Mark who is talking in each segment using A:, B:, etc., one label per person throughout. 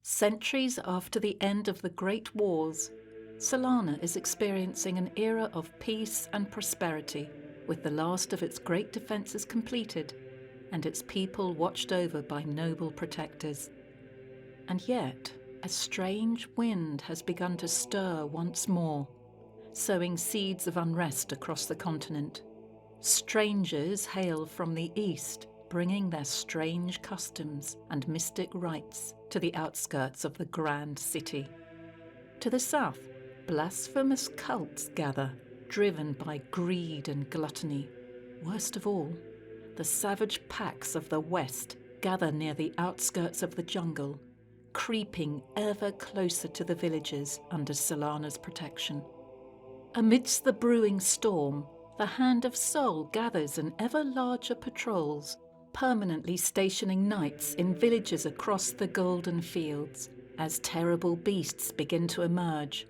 A: Centuries after the end of the Great Wars, Solana is experiencing an era of peace and prosperity, with the last of its great defences completed and its people watched over by noble protectors. And yet, a strange wind has begun to stir once more, sowing seeds of unrest across the continent. Strangers hail from the east, bringing their strange customs and mystic rites to the outskirts of the grand city. To the south, blasphemous cults gather, driven by greed and gluttony. Worst of all, the savage packs of the west gather near the outskirts of the jungle, creeping ever closer to the villages under Solana's protection. Amidst the brewing storm, the Hand of Sol gathers in ever larger patrols, permanently stationing knights in villages across the golden fields as terrible beasts begin to emerge.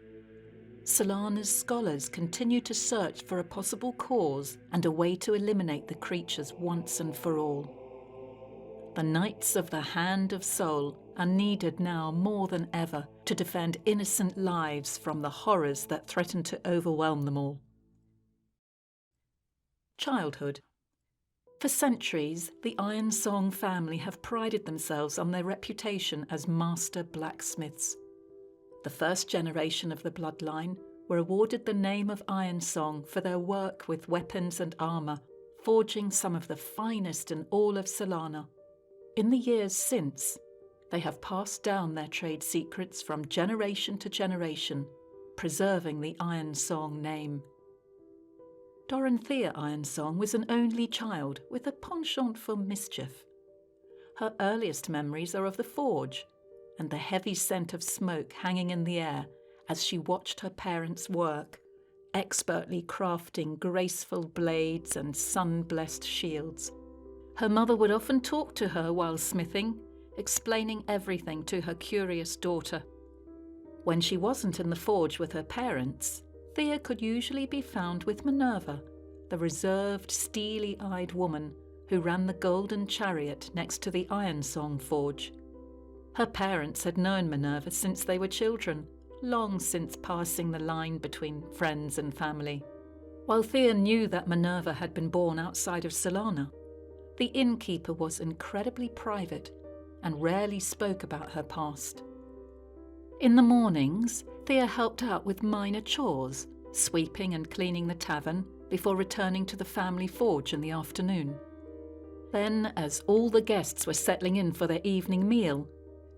A: Solana's scholars continue to search for a possible cause and a way to eliminate the creatures once and for all. The Knights of the Hand of Sol are needed now more than ever to defend innocent lives from the horrors that threaten to overwhelm them all. Childhood. For centuries, the Ironsong family have prided themselves on their reputation as master blacksmiths. The first generation of the bloodline were awarded the name of Ironsong for their work with weapons and armour, forging some of the finest in all of Solana. In the years since, they have passed down their trade secrets from generation to generation, preserving the Ironsong name. Dorinthea Ironsong was an only child with a penchant for mischief. Her earliest memories are of the forge and the heavy scent of smoke hanging in the air as she watched her parents work, expertly crafting graceful blades and sun-blessed shields. Her mother would often talk to her while smithing, explaining everything to her curious daughter. When she wasn't in the forge with her parents, Thea could usually be found with Minerva, the reserved, steely-eyed woman who ran the golden chariot next to the Ironsong forge. Her parents had known Minerva since they were children, long since passing the line between friends and family. While Thea knew that Minerva had been born outside of Solana, the innkeeper was incredibly private and rarely spoke about her past. In the mornings, Thea helped out with minor chores, sweeping and cleaning the tavern before returning to the family forge in the afternoon. Then, as all the guests were settling in for their evening meal,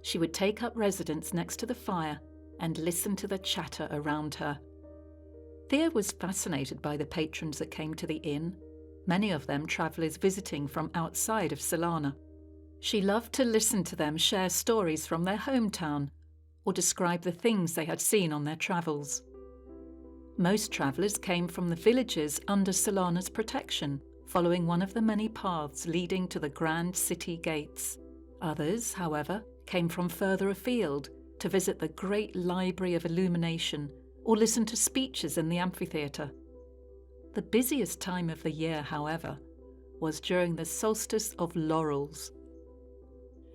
A: she would take up residence next to the fire and listen to the chatter around her. Thea was fascinated by the patrons that came to the inn, many of them travellers visiting from outside of Solana. She loved to listen to them share stories from their hometown or describe the things they had seen on their travels. Most travellers came from the villages under Solana's protection, following one of the many paths leading to the grand city gates. Others, however, came from further afield to visit the great library of illumination or listen to speeches in the amphitheatre. The busiest time of the year, however, was during the Solstice of Laurels.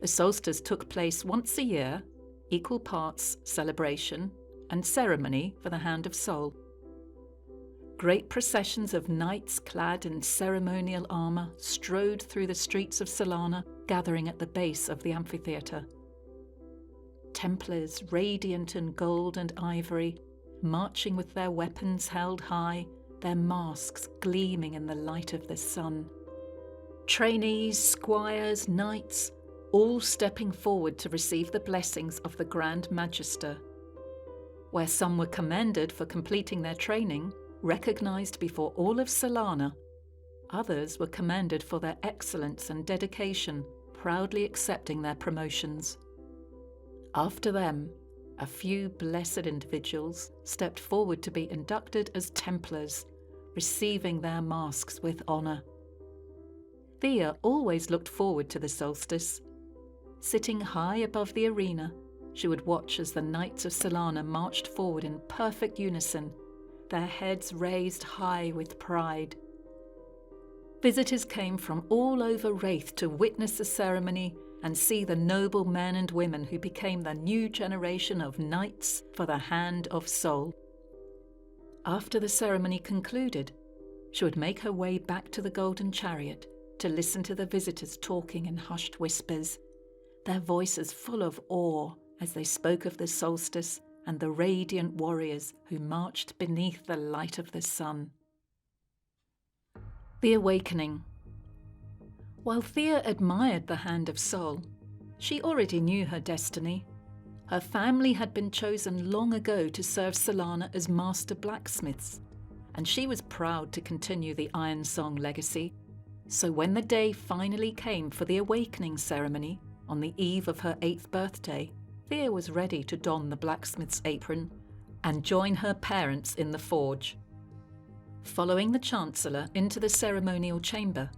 A: The solstice took place once a year, equal parts celebration and ceremony for the Hand of Sol. Great processions of knights clad in ceremonial armour strode through the streets of Solana, gathering at the base of the amphitheatre. Templars radiant in gold and ivory, marching with their weapons held high, their masks gleaming in the light of the sun. Trainees, squires, knights, all stepping forward to receive the blessings of the Grand Magister. Where some were commended for completing their training, recognised before all of Solana, others were commended for their excellence and dedication, proudly accepting their promotions. After them, a few blessed individuals stepped forward to be inducted as Templars, receiving their masks with honour. Thea always looked forward to the solstice. Sitting high above the arena, she would watch as the Knights of Solana marched forward in perfect unison, their heads raised high with pride. Visitors came from all over Wraith to witness the ceremony and see the noble men and women who became the new generation of knights for the Hand of Sol. After the ceremony concluded, she would make her way back to the golden chariot to listen to the visitors talking in hushed whispers, their voices full of awe as they spoke of the solstice and the radiant warriors who marched beneath the light of the sun. The Awakening. While Thea admired the Hand of Sol, she already knew her destiny. Her family had been chosen long ago to serve Solana as master blacksmiths, and she was proud to continue the Ironsong legacy. So when the day finally came for the awakening ceremony on the eve of her 8th birthday, Thea was ready to don the blacksmith's apron and join her parents in the forge. Following the Chancellor into the ceremonial chamber,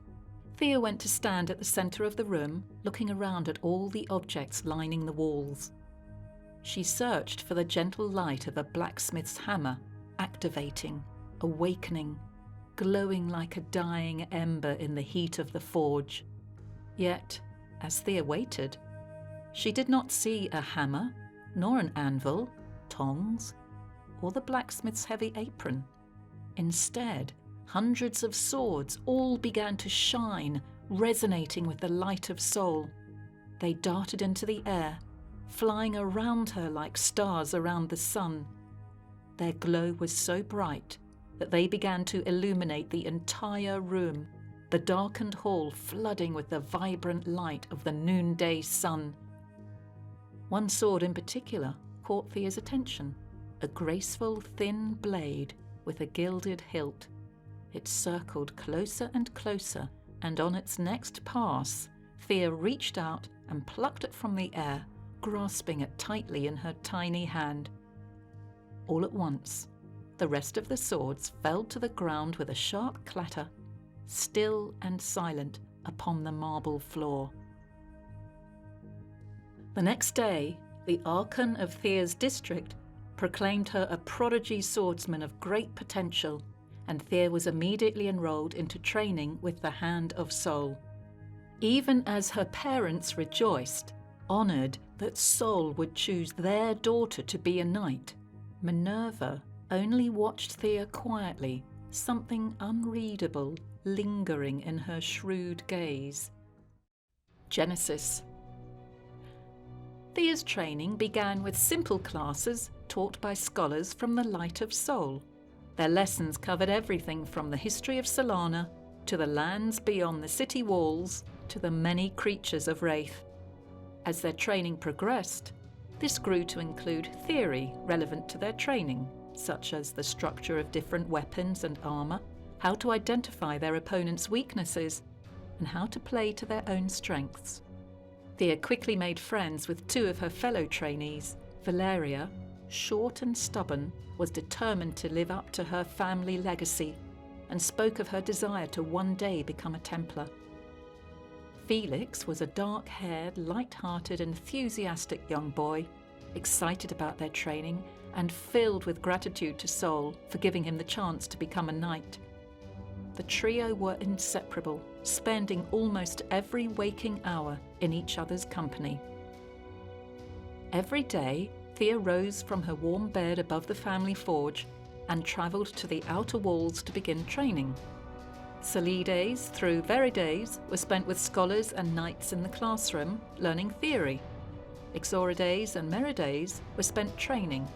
A: Thea went to stand at the centre of the room, looking around at all the objects lining the walls. She searched for the gentle light of a blacksmith's hammer, activating, awakening, glowing like a dying ember in the heat of the forge. Yet, as Thea waited, she did not see a hammer, nor an anvil, tongs, or the blacksmith's heavy apron. Instead, hundreds of swords all began to shine, resonating with the light of Sol. They darted into the air, flying around her like stars around the sun. Their glow was so bright that they began to illuminate the entire room, the darkened hall flooding with the vibrant light of the noonday sun. One sword in particular caught Thea's attention, a graceful thin blade with a gilded hilt. It circled closer and closer, and on its next pass, Thea reached out and plucked it from the air, grasping it tightly in her tiny hand. All at once, the rest of the swords fell to the ground with a sharp clatter, still and silent upon the marble floor. The next day, the Archon of Thea's district proclaimed her a prodigy swordsman of great potential, and Thea was immediately enrolled into training with the Hand of Sol. Even as her parents rejoiced, honoured that Sol would choose their daughter to be a knight, Minerva only watched Thea quietly, something unreadable lingering in her shrewd gaze. Genesis. Thea's training began with simple classes taught by scholars from the Light of Sol. Their lessons covered everything from the history of Solana to the lands beyond the city walls to the many creatures of Wraith. As their training progressed, this grew to include theory relevant to their training, such as the structure of different weapons and armour, how to identify their opponent's weaknesses, and how to play to their own strengths. Thea quickly made friends with 2 of her fellow trainees. Valeria, short and stubborn, was determined to live up to her family legacy and spoke of her desire to one day become a Templar. Felix was a dark-haired, light-hearted, enthusiastic young boy, excited about their training and filled with gratitude to Sol for giving him the chance to become a knight. The trio were inseparable, spending almost every waking hour in each other's company. Every day, Thea rose from her warm bed above the family forge and travelled to the outer walls to begin training. Soli days through Veri days were spent with scholars and knights in the classroom, learning theory. Exora days and Mera days were spent training,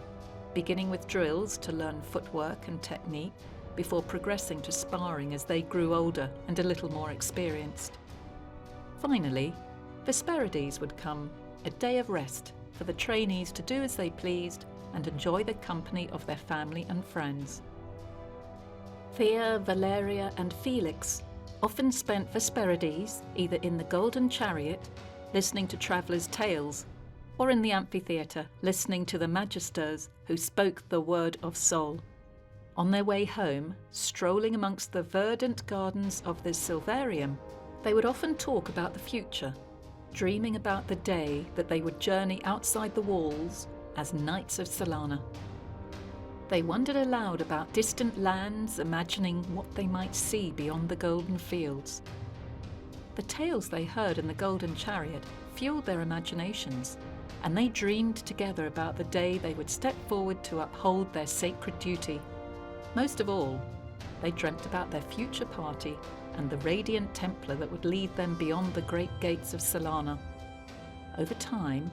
A: beginning with drills to learn footwork and technique, before progressing to sparring as they grew older and a little more experienced. Finally, Vesperides would come, a day of rest for the trainees to do as they pleased and enjoy the company of their family and friends. Thea, Valeria and Felix often spent Vesperides either in the Golden Chariot, listening to travellers' tales, or in the amphitheatre, listening to the magisters who spoke the word of Sol. On their way home, strolling amongst the verdant gardens of the Silvarium, they would often talk about the future, dreaming about the day that they would journey outside the walls as Knights of Solana. They wondered aloud about distant lands, imagining what they might see beyond the golden fields. The tales they heard in the Golden Chariot fueled their imaginations, and they dreamed together about the day they would step forward to uphold their sacred duty. Most of all, they dreamt about their future party and the radiant Templar that would lead them beyond the great gates of Solana. Over time,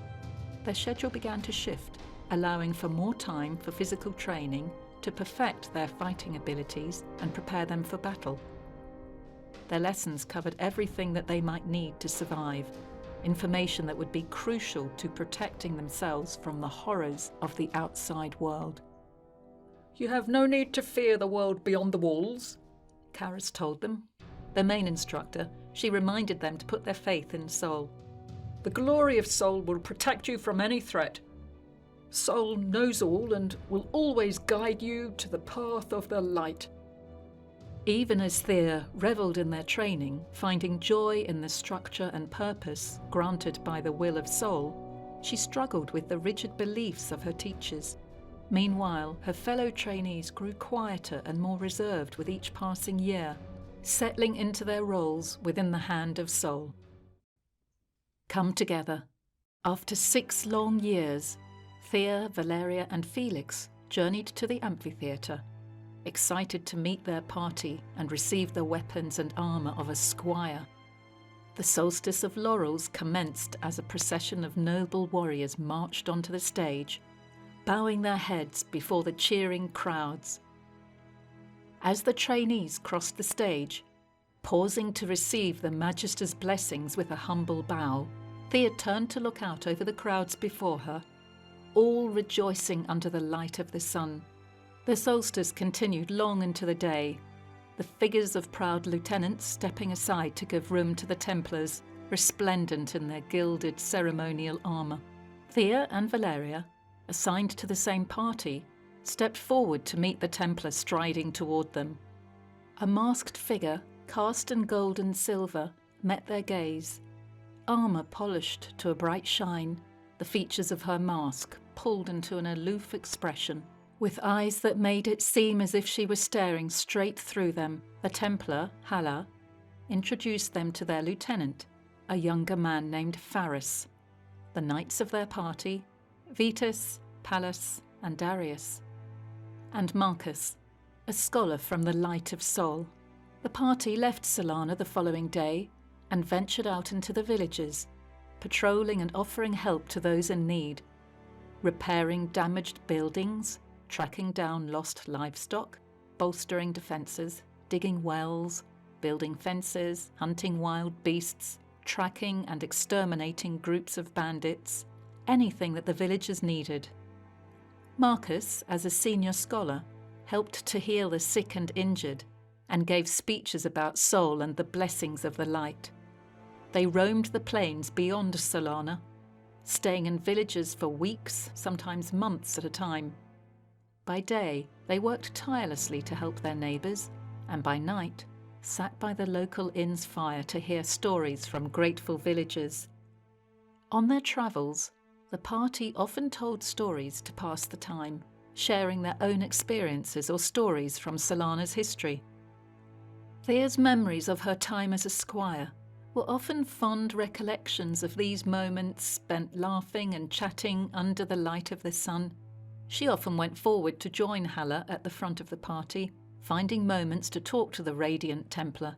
A: their schedule began to shift, allowing for more time for physical training to perfect their fighting abilities and prepare them for battle. Their lessons covered everything that they might need to survive, information that would be crucial to protecting themselves from the horrors of the outside world. "You have no need to fear the world beyond the walls," Karis told them. Their main instructor, she reminded them to put their faith in Sol. "The glory of Sol will protect you from any threat. Sol knows all and will always guide you to the path of the light." Even as Thea revelled in their training, finding joy in the structure and purpose granted by the will of Sol, she struggled with the rigid beliefs of her teachers. Meanwhile, her fellow trainees grew quieter and more reserved with each passing year, settling into their roles within the hand of Sol. Come together. After 6 long years, Thea, Valeria and Felix journeyed to the amphitheatre, excited to meet their party and receive the weapons and armour of a squire. The Solstice of Laurels commenced as a procession of noble warriors marched onto the stage, bowing their heads before the cheering crowds. As the trainees crossed the stage, pausing to receive the Magister's blessings with a humble bow, Thea turned to look out over the crowds before her, all rejoicing under the light of the sun. The solstice continued long into the day, the figures of proud lieutenants stepping aside to give room to the Templars, resplendent in their gilded ceremonial armour. Thea and Valeria, assigned to the same party, stepped forward to meet the Templar striding toward them. A masked figure, cast in gold and silver, met their gaze. Armour polished to a bright shine, the features of her mask pulled into an aloof expression. With eyes that made it seem as if she was staring straight through them, the Templar, Hala, introduced them to their lieutenant, a younger man named Faris, the knights of their party, Vitus, Pallas and Darius, and Marcus, a scholar from the Light of Sol. The party left Solana the following day and ventured out into the villages, patrolling and offering help to those in need, repairing damaged buildings, tracking down lost livestock, bolstering defences, digging wells, building fences, hunting wild beasts, tracking and exterminating groups of bandits, anything that the villagers needed. Marcus, as a senior scholar, helped to heal the sick and injured and gave speeches about Sol and the blessings of the light. They roamed the plains beyond Solana, staying in villages for weeks, sometimes months at a time. By day, they worked tirelessly to help their neighbours, and by night, sat by the local inn's fire to hear stories from grateful villagers. On their travels, the party often told stories to pass the time, sharing their own experiences or stories from Solana's history. Thea's memories of her time as a squire were often fond recollections of these moments spent laughing and chatting under the light of the sun. She often went forward to join Hala at the front of the party, finding moments to talk to the radiant Templar.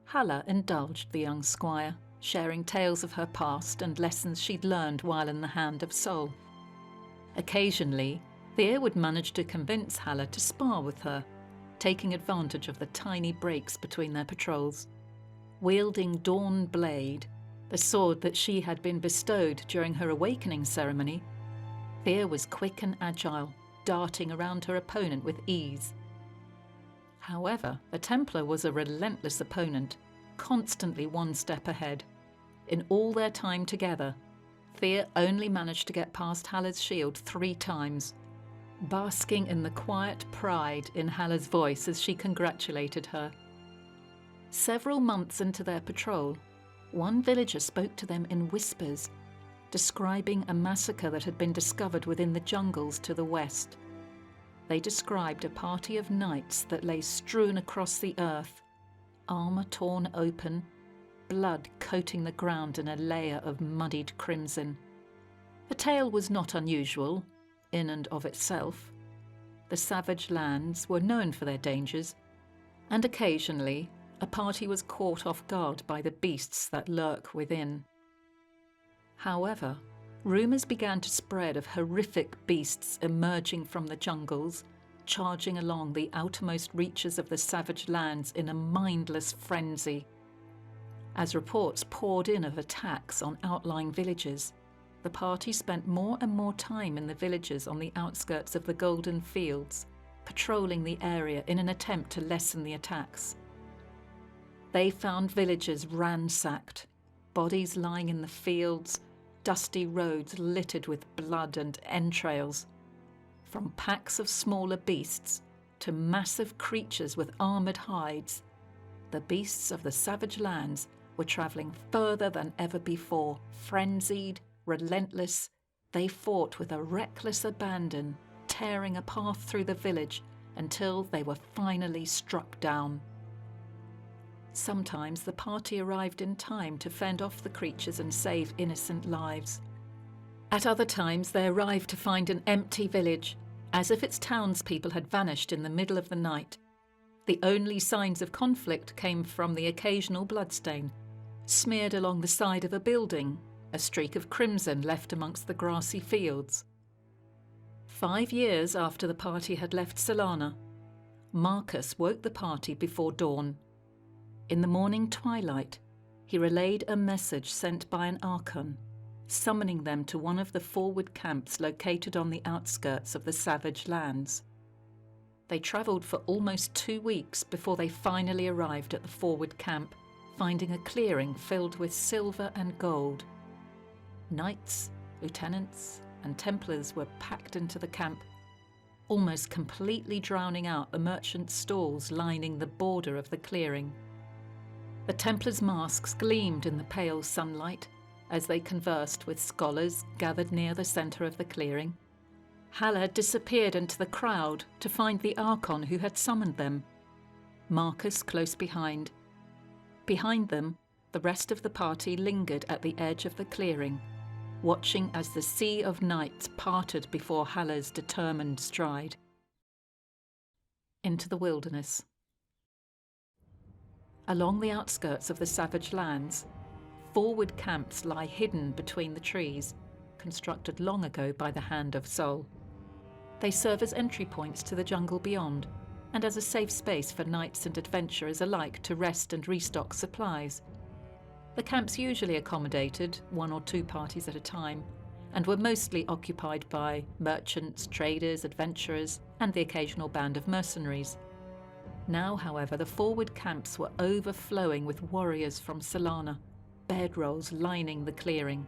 A: Hala indulged the young squire, sharing tales of her past and lessons she'd learned while in the hand of Sol. Occasionally, Thea would manage to convince Hala to spar with her, taking advantage of the tiny breaks between their patrols. Wielding Dawn Blade, the sword that she had been bestowed during her awakening ceremony, Thea was quick and agile, darting around her opponent with ease. However, the Templar was a relentless opponent, constantly one step ahead. In all their time together, Thea only managed to get past Hala's shield 3 times, basking in the quiet pride in Hala's voice as she congratulated her. Several months into their patrol, one villager spoke to them in whispers, describing a massacre that had been discovered within the jungles to the west. They described a party of knights that lay strewn across the earth, armour torn open, blood coating the ground in a layer of muddied crimson. The tale was not unusual, in and of itself. The savage lands were known for their dangers, and occasionally a party was caught off guard by the beasts that lurk within. However, rumours began to spread of horrific beasts emerging from the jungles, charging along the outermost reaches of the savage lands in a mindless frenzy. As reports poured in of attacks on outlying villages, the party spent more and more time in the villages on the outskirts of the Golden Fields, patrolling the area in an attempt to lessen the attacks. They found villages ransacked, bodies lying in the fields, dusty roads littered with blood and entrails. From packs of smaller beasts to massive creatures with armoured hides, the beasts of the savage lands were travelling further than ever before. Frenzied, relentless, they fought with a reckless abandon, tearing a path through the village until they were finally struck down. Sometimes the party arrived in time to fend off the creatures and save innocent lives. At other times they arrived to find an empty village, as if its townspeople had vanished in the middle of the night. The only signs of conflict came from the occasional bloodstain, smeared along the side of a building, a streak of crimson left amongst the grassy fields. 5 years after the party had left Solana, Marcus woke the party before dawn. In the morning twilight, he relayed a message sent by an Archon, summoning them to one of the forward camps located on the outskirts of the savage lands. They travelled for almost 2 weeks before they finally arrived at the forward camp, finding a clearing filled with silver and gold. Knights, lieutenants, and Templars were packed into the camp, almost completely drowning out the merchants' stalls lining the border of the clearing. The Templars' masks gleamed in the pale sunlight as they conversed with scholars gathered near the centre of the clearing. Haller disappeared into the crowd to find the Archon who had summoned them, Marcus close behind. Behind them, the rest of the party lingered at the edge of the clearing, watching as the sea of knights parted before Haller's determined stride. Into the wilderness. Along the outskirts of the savage lands, forward camps lie hidden between the trees, constructed long ago by the hand of Sol. They serve as entry points to the jungle beyond, and as a safe space for knights and adventurers alike to rest and restock supplies. The camps usually accommodated 1 or 2 parties at a time, and were mostly occupied by merchants, traders, adventurers, and the occasional band of mercenaries. Now, however, the forward camps were overflowing with warriors from Solana, bedrolls lining the clearing.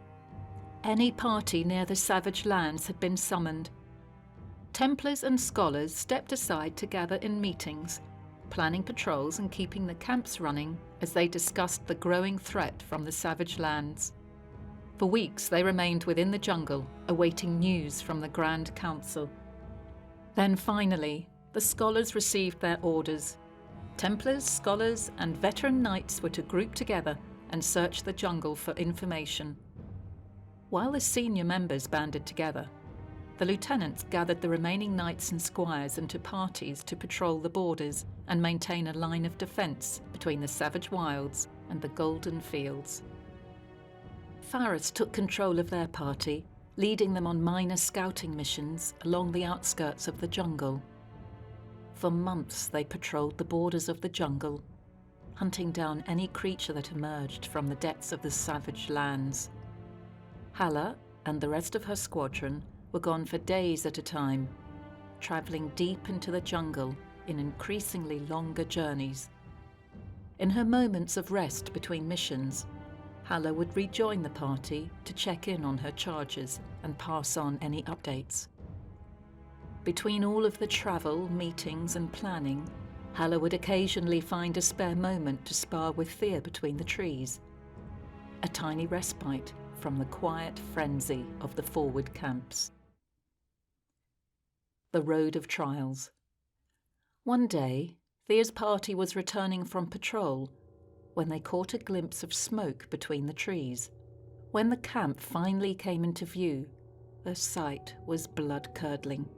A: Any party near the savage lands had been summoned. Templars and scholars stepped aside to gather in meetings, planning patrols and keeping the camps running as they discussed the growing threat from the savage lands. For weeks they remained within the jungle, awaiting news from the Grand Council. Then finally, the scholars received their orders. Templars, scholars, and veteran knights were to group together and search the jungle for information. While the senior members banded together, the lieutenants gathered the remaining knights and squires into parties to patrol the borders and maintain a line of defence between the savage wilds and the golden fields. Faris took control of their party, leading them on minor scouting missions along the outskirts of the jungle. For months they patrolled the borders of the jungle, hunting down any creature that emerged from the depths of the savage lands. Haller and the rest of her squadron were gone for days at a time, travelling deep into the jungle in increasingly longer journeys. In her moments of rest between missions, Haller would rejoin the party to check in on her charges and pass on any updates. Between all of the travel, meetings and planning, Haller would occasionally find a spare moment to spar with Fear between the trees. A tiny respite from the quiet frenzy of the forward camps. The Road of Trials. One day, Fear's party was returning from patrol when they caught a glimpse of smoke between the trees. When the camp finally came into view, the sight was blood-curdling.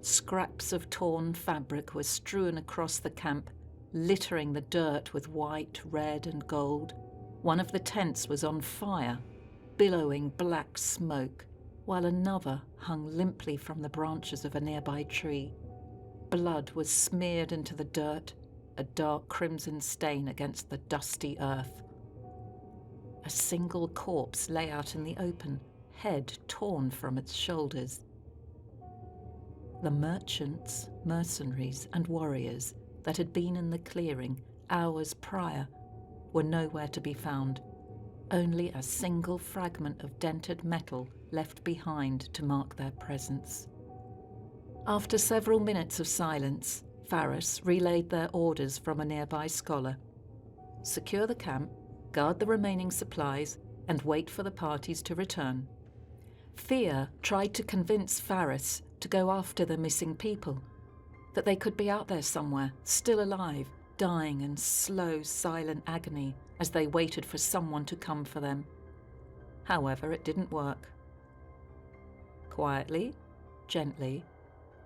A: Scraps of torn fabric were strewn across the camp, littering the dirt with white, red, and gold. One of the tents was on fire, billowing black smoke, while another hung limply from the branches of a nearby tree. Blood was smeared into the dirt, a dark crimson stain against the dusty earth. A single corpse lay out in the open, head torn from its shoulders. The merchants, mercenaries, and warriors that had been in the clearing hours prior were nowhere to be found, only a single fragment of dented metal left behind to mark their presence. After several minutes of silence, Faris relayed their orders from a nearby scholar. Secure the camp, guard the remaining supplies, and wait for the parties to return. Thea tried to convince Faris to go after the missing people, that they could be out there somewhere, still alive, dying in slow, silent agony as they waited for someone to come for them. However, it didn't work. Quietly, gently,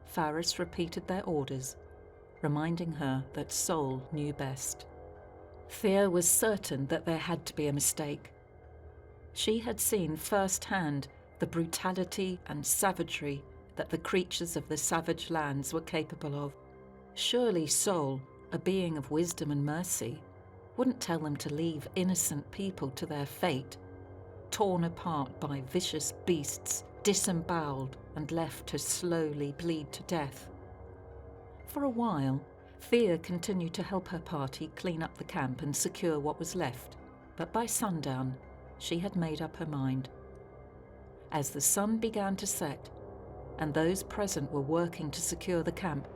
A: Faris repeated their orders, reminding her that Sol knew best. Thea was certain that there had to be a mistake. She had seen firsthand the brutality and savagery that the creatures of the savage lands were capable of. Surely Sol, a being of wisdom and mercy, wouldn't tell them to leave innocent people to their fate, torn apart by vicious beasts, disemboweled and left to slowly bleed to death. For a while, Thea continued to help her party clean up the camp and secure what was left, but by sundown, she had made up her mind. As the sun began to set, and those present were working to secure the camp,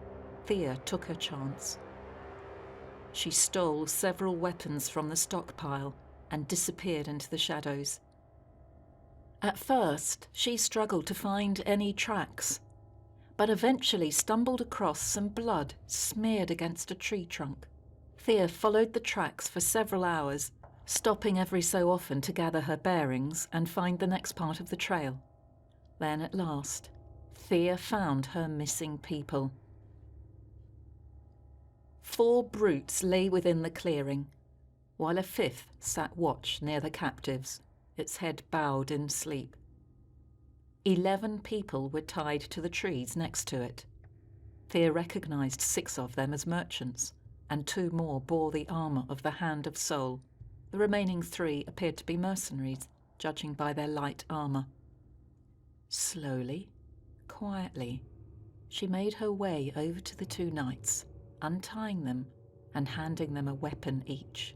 A: Thea took her chance. She stole several weapons from the stockpile and disappeared into the shadows. At first, she struggled to find any tracks, but eventually stumbled across some blood smeared against a tree trunk. Thea followed the tracks for several hours, stopping every so often to gather her bearings and find the next part of the trail. Then at last, Thea found her missing people. 4 brutes lay within the clearing, while a 5th sat watch near the captives, its head bowed in sleep. 11 people were tied to the trees next to it. Thea recognized 6 of them as merchants, and 2 more bore the armor of the Hand of Sol. The remaining 3 appeared to be mercenaries, judging by their light armor. Slowly, quietly, she made her way over to the 2 knights, untying them and handing them a weapon each.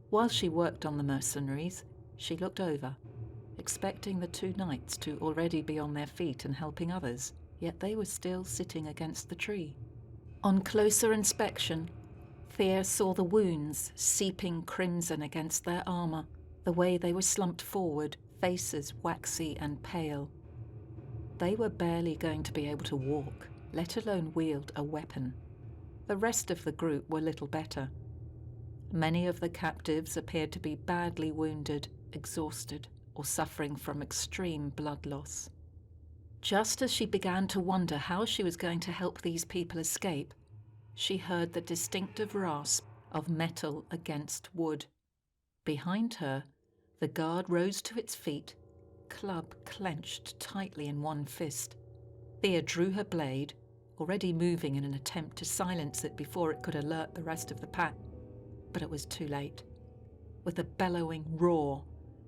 A: While she worked on the mercenaries, she looked over, expecting the 2 knights to already be on their feet and helping others, yet they were still sitting against the tree. On closer inspection, Thea saw the wounds seeping crimson against their armor, the way they were slumped forward, faces waxy and pale. They were barely going to be able to walk, let alone wield a weapon. The rest of the group were little better. Many of the captives appeared to be badly wounded, exhausted, or suffering from extreme blood loss. Just as she began to wonder how she was going to help these people escape, she heard the distinctive rasp of metal against wood. Behind her, the guard rose to its feet, club clenched tightly in one fist. Thea drew her blade, already moving in an attempt to silence it before it could alert the rest of the pack. But it was too late. With a bellowing roar,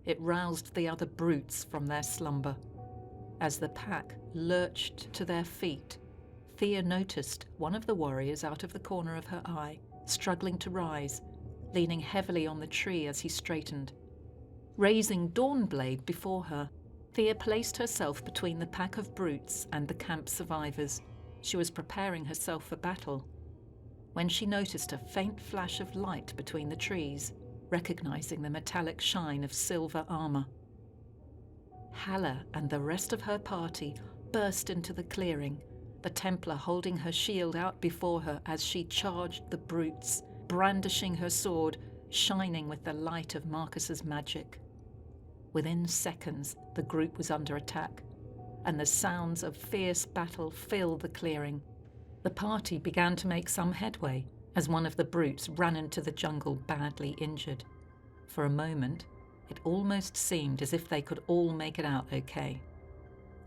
A: it roused the other brutes from their slumber. As the pack lurched to their feet, Thea noticed one of the warriors out of the corner of her eye, struggling to rise, leaning heavily on the tree as he straightened. Raising Dawnblade before her, Thea placed herself between the pack of brutes and the camp survivors. She was preparing herself for battle, when she noticed a faint flash of light between the trees, recognizing the metallic shine of silver armor. Halla and the rest of her party burst into the clearing, the Templar holding her shield out before her as she charged the brutes, brandishing her sword, shining with the light of Marcus's magic. Within seconds, the group was under attack, and the sounds of fierce battle filled the clearing. The party began to make some headway as one of the brutes ran into the jungle badly injured. For a moment, it almost seemed as if they could all make it out okay.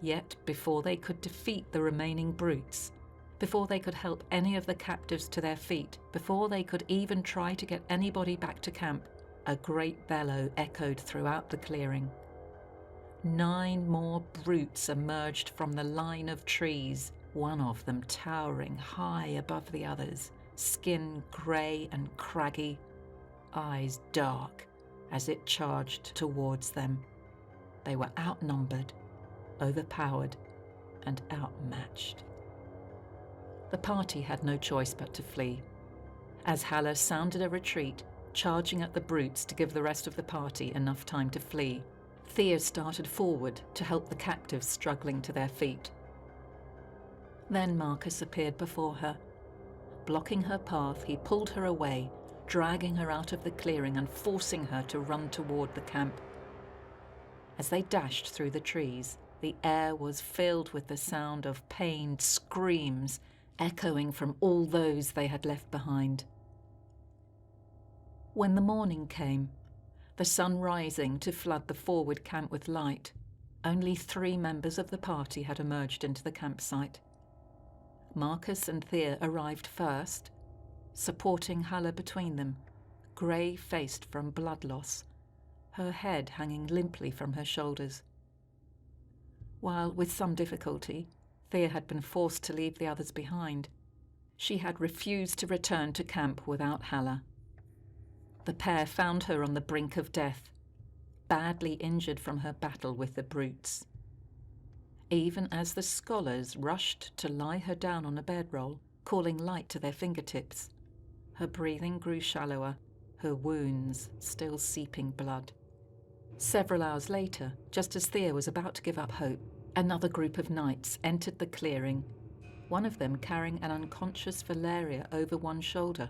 A: Yet, before they could defeat the remaining brutes, before they could help any of the captives to their feet, before they could even try to get anybody back to camp, a great bellow echoed throughout the clearing. 9 more brutes emerged from the line of trees, one of them towering high above the others, skin grey and craggy, eyes dark as it charged towards them. They were outnumbered, overpowered, and outmatched. The party had no choice but to flee. As Haller sounded a retreat, charging at the brutes to give the rest of the party enough time to flee, Thea started forward to help the captives struggling to their feet. Then Marcus appeared before her. Blocking her path, he pulled her away, dragging her out of the clearing and forcing her to run toward the camp. As they dashed through the trees, the air was filled with the sound of pained screams echoing from all those they had left behind. When the morning came, the sun rising to flood the forward camp with light, only 3 members of the party had emerged into the campsite. Marcus and Thea arrived first, supporting Haller between them, grey-faced from blood loss, her head hanging limply from her shoulders. While, with some difficulty, Thea had been forced to leave the others behind, she had refused to return to camp without Haller. The pair found her on the brink of death, badly injured from her battle with the brutes. Even as the scholars rushed to lie her down on a bedroll, calling light to their fingertips, her breathing grew shallower, her wounds still seeping blood. Several hours later, just as Thea was about to give up hope, another group of knights entered the clearing, one of them carrying an unconscious Valeria over one shoulder.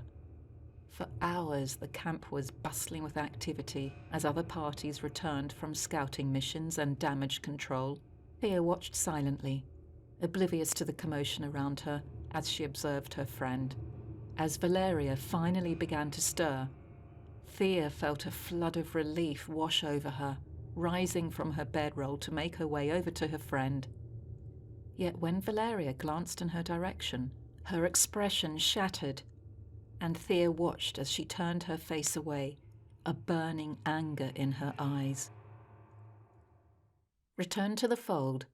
A: For hours the camp was bustling with activity as other parties returned from scouting missions and damage control. Thea watched silently, oblivious to the commotion around her as she observed her friend. As Valeria finally began to stir, Thea felt a flood of relief wash over her, rising from her bedroll to make her way over to her friend. Yet when Valeria glanced in her direction, her expression shattered, and Thea watched as she turned her face away, a burning anger in her eyes. Return to the fold.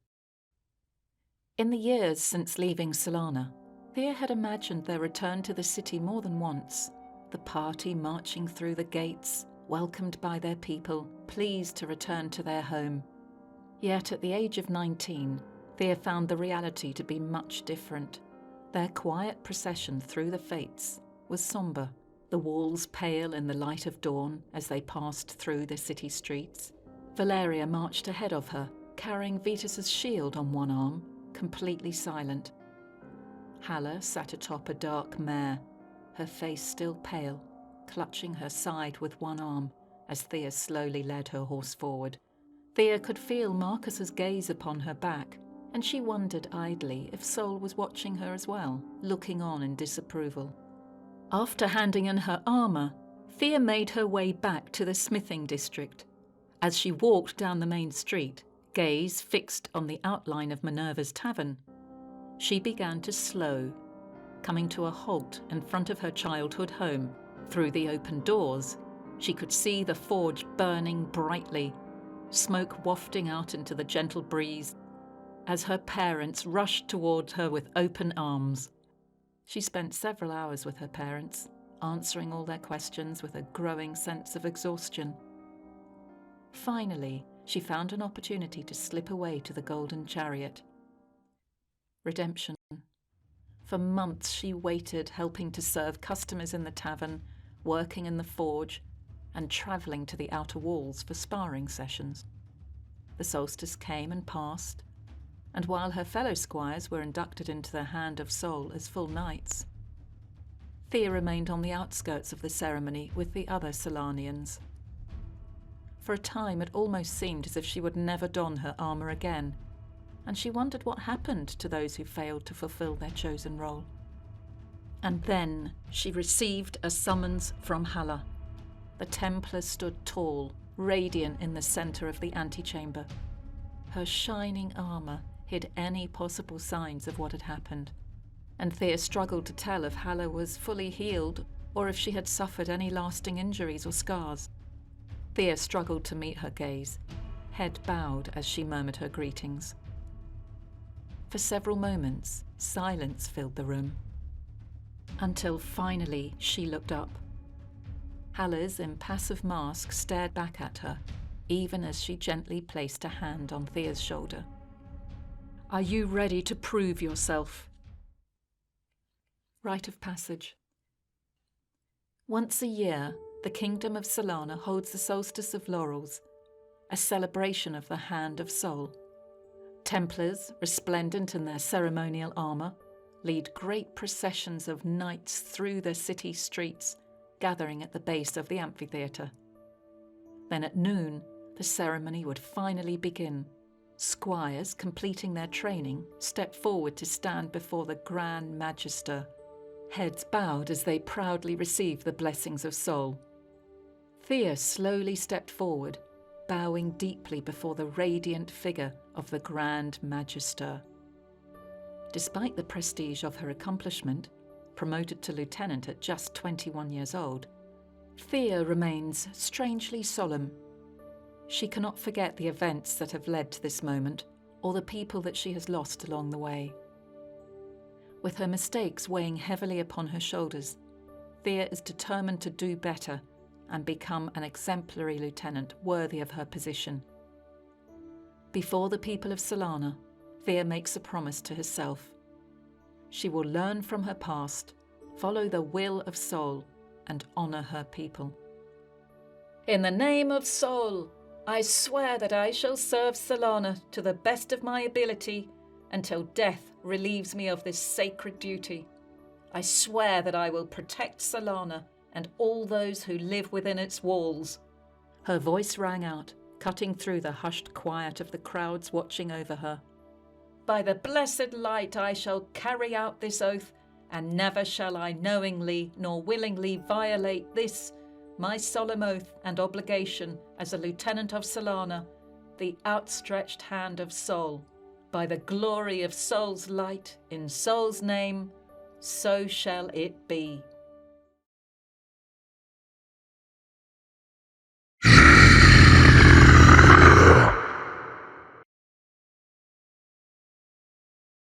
A: In the years since leaving Solana, Thea had imagined their return to the city more than once, the party marching through the gates, welcomed by their people, pleased to return to their home. Yet at the age of 19, Thea found the reality to be much different. Their quiet procession through the Fates was sombre, the walls pale in the light of dawn as they passed through the city streets. Valeria marched ahead of her, carrying Vetus's shield on one arm, completely silent. Haller sat atop a dark mare, her face still pale, clutching her side with one arm as Thea slowly led her horse forward. Thea could feel Marcus's gaze upon her back, and she wondered idly if Sol was watching her as well, looking on in disapproval. After handing in her armour, Thea made her way back to the smithing district. As she walked down the main street, gaze fixed on the outline of Minerva's tavern, she began to slow, coming to a halt in front of her childhood home. Through the open doors, she could see the forge burning brightly, smoke wafting out into the gentle breeze, as her parents rushed toward her with open arms. She spent several hours with her parents, answering all their questions with a growing sense of exhaustion. Finally, she found an opportunity to slip away to the golden chariot. Redemption. For months she waited, helping to serve customers in the tavern, working in the forge, and travelling to the outer walls for sparring sessions. The solstice came and passed, and while her fellow squires were inducted into the Hand of Sol as full knights, Thea remained on the outskirts of the ceremony with the other Solanians. For a time it almost seemed as if she would never don her armour again, and she wondered what happened to those who failed to fulfil their chosen role. And then she received a summons from Halla. The Templar stood tall, radiant in the centre of the antechamber. Her shining armour hid any possible signs of what had happened, and Thea struggled to tell if Halla was fully healed or if she had suffered any lasting injuries or scars. Thea struggled to meet her gaze, head bowed as she murmured her greetings. For several moments, silence filled the room, until finally she looked up. Halla's impassive mask stared back at her, even as she gently placed a hand on Thea's shoulder. "Are you ready to prove yourself?" Rite of Passage. Once a year, the Kingdom of Solana holds the Solstice of Laurels, a celebration of the Hand of Sol. Templars, resplendent in their ceremonial armour, lead great processions of knights through the city streets, gathering at the base of the amphitheatre. Then at noon, the ceremony would finally begin. Squires, completing their training, step forward to stand before the Grand Magister, heads bowed as they proudly receive the blessings of Sol. Thea slowly stepped forward, bowing deeply before the radiant figure of the Grand Magister. Despite the prestige of her accomplishment, promoted to lieutenant at just 21 years old, Thea remains strangely solemn. She cannot forget the events that have led to this moment, or the people that she has lost along the way. With her mistakes weighing heavily upon her shoulders, Thea is determined to do better and become an exemplary lieutenant worthy of her position. Before the people of Solana, Thea makes a promise to herself. She will learn from her past, follow the will of Sol, and honour her people. "In the name of Sol, I swear that I shall serve Solana to the best of my ability until death relieves me of this sacred duty. I swear that I will protect Solana and all those who live within its walls." Her voice rang out, cutting through the hushed quiet of the crowds watching over her. "By the blessed light I shall carry out this oath, and never shall I knowingly nor willingly violate this, my solemn oath and obligation as a lieutenant of Solana, the outstretched hand of Sol. By the glory of Sol's light, in Sol's name, so shall it be."